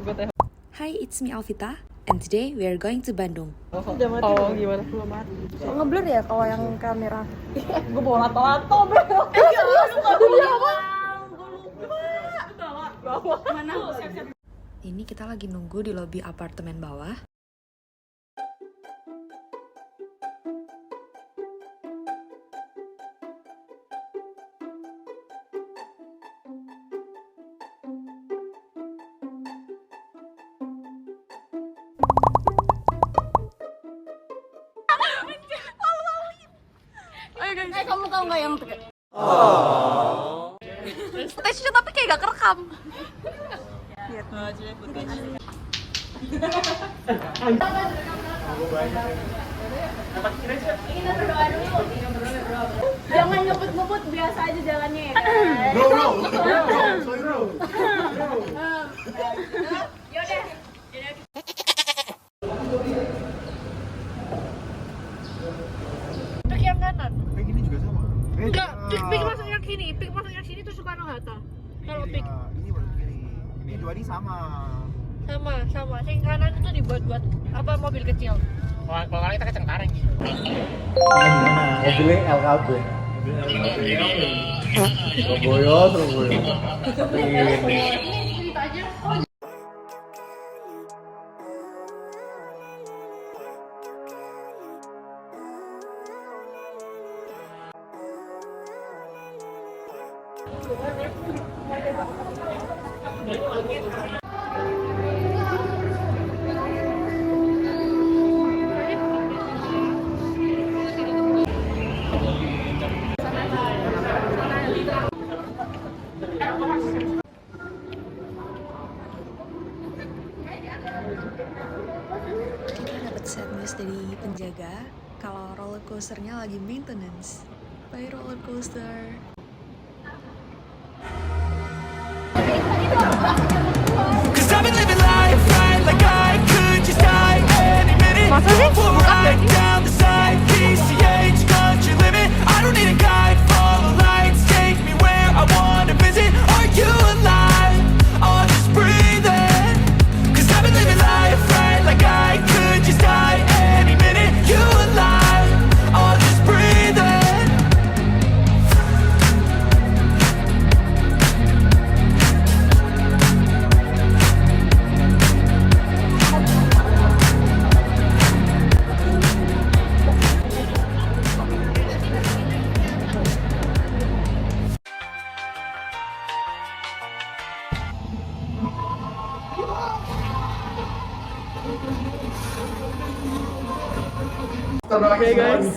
Hi, it's me Alvita, and today we are going to Bandung. Oh gimana? Belum mati. Oh, ngeblur ya kalau yang kamera. Gue bawa lato-lato bro. Ini kita lagi nunggu di lobi apartemen bawah. Kamu tau nggak yang tesnya tapi kayak gak kerekam. Jangan ngebut-ngebut, biasa aja jalannya ya. Bro. Yaudah. Pik yang kanan. Kayak gini juga sama. Enggak, pik masuk yang sini, pik masuk yang sini tuh Soekarno Hatta. Kalau pik ini baru kiri. Ini dua ini sama. sama. Yang kanan itu dibuat apa mobil kecil. Kalau kita ke Cengkareng. Gimana? Mobilnya LKB. Surabaya. Tapi ini. Cerita aja. Kita dapat set news dari penjaga kalau roller coasternya lagi maintenance. Bye roller coaster. Cause I've been living life right like I could just die any minute. Right down the side, PCH, country limit. I don't need a guide, follow lights, take me where I wanna visit. Are you alive? I'll just breathe in. Cause I've been living life right like I could just die any minute. You alive? I'll just breathe in. Oke guys.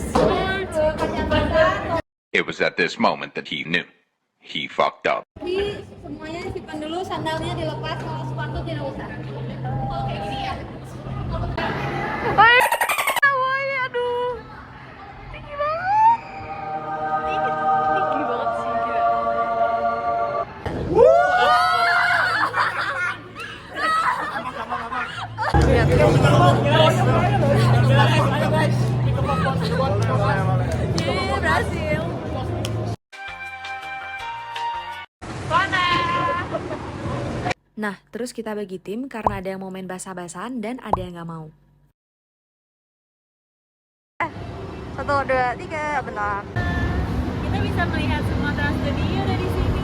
It was at this moment that he knew. He fucked up. Jadi semuanya simpan dulu, sandalnya dilepas, kalau sepatu tidak usah. Oke, siap. Aduh. Tinggi banget. Tinggi banget sih gila. Berhasil. Nah, terus kita bagi tim karena ada yang mau main basah-basahan dan ada yang nggak mau. 1, 2, 3, bentar. Kita bisa melihat semua Trans Studio dari sini.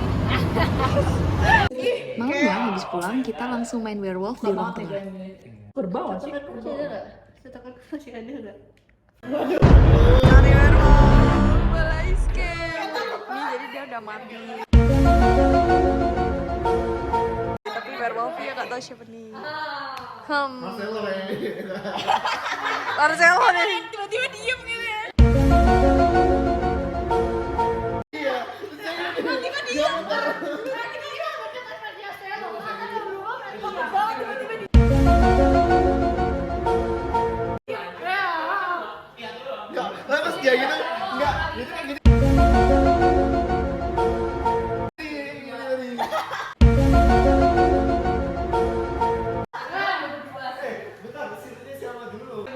Malamnya habis pulang kita langsung main werewolf di ruang tengah. Berbau sih. Setakat masih ada nggak? Cari werewolf, bola escape. Ini jadi dia udah mati. Tapi werewolfnya nggak tahu siapa nih. Marcelo nih. Tiba-tiba diem gitu ya. Tiba-tiba diem. Lah pas dia gitu enggak, itu kan gini. Bentar, situnya siapa dulu?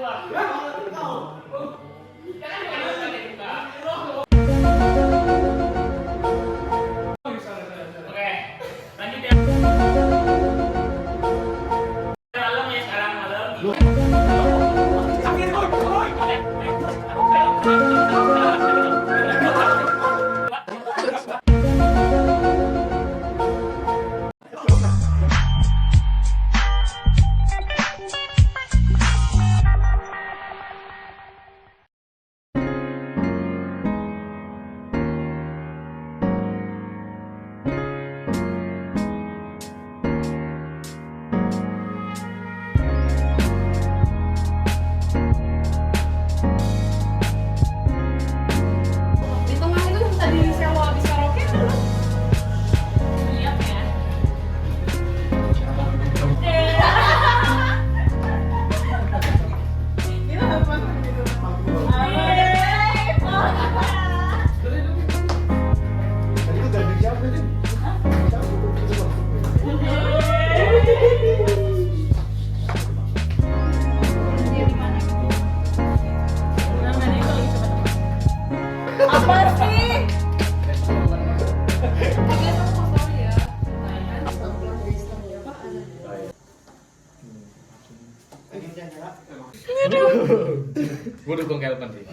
Gue dukung Kelvin sih.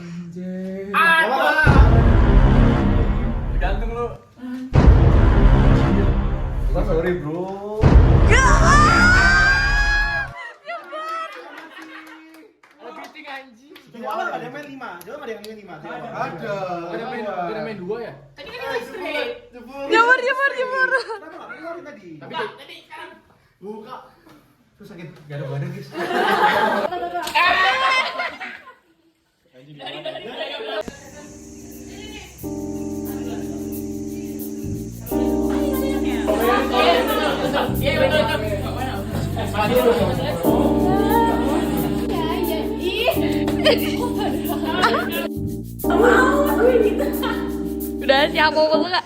Gantung lu. Sorry bro. Beating anjing. Coba ada yang main 5. Coba ada yang main 5. Ada. Ada main 2 ya? Tadi kan yang straight. Jamur. Tadi. Tapi tadi sekarang buka. Terus sakit. Gak ada badan guys. Udah siap mau lu nggak?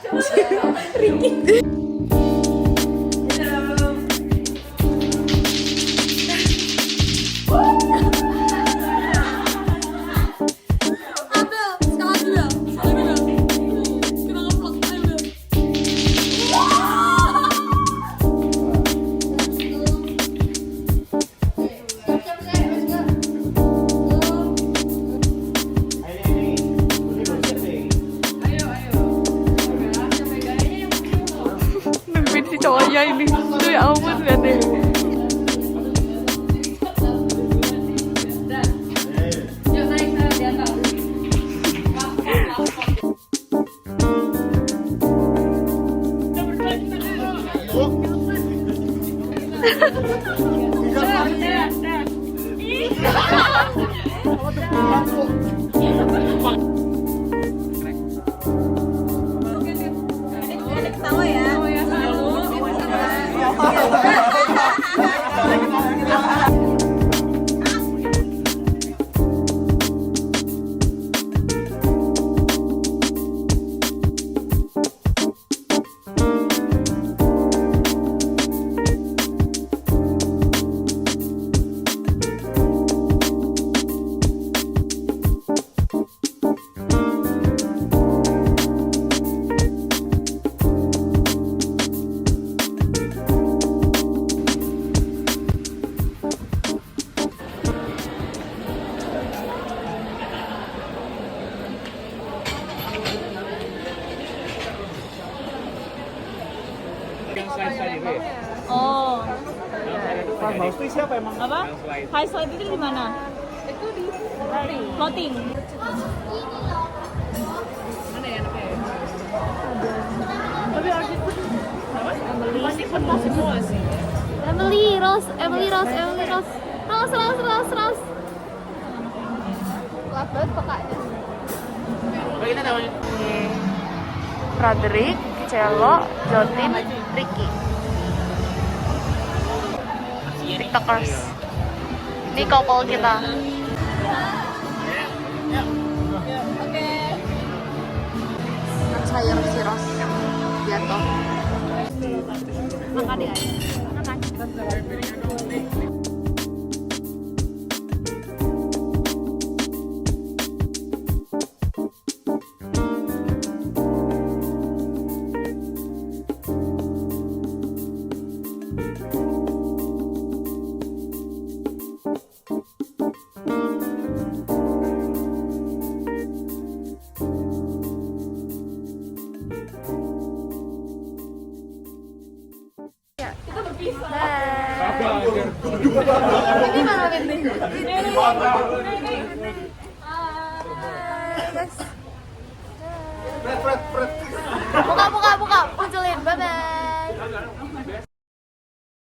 Nungguin si cowoknya ini. Tuh ya ampun, lihat deh. Yuk naik sana di atas. Ketawa ya. Oh, Mouse itu siapa emang? apa? High slide itu di mana? Itu di Floating. mana ya anaknya? Pasti Penuh semua sih. Emily Rose. Rose. Gelap banget pekaknya. Kita namanya. Frederick, Cello, Jotin, Ricky. TikTokers. Ini couple kita. Sayur si Ros jatuh. Makan ya. Ini mana Windy? Fred,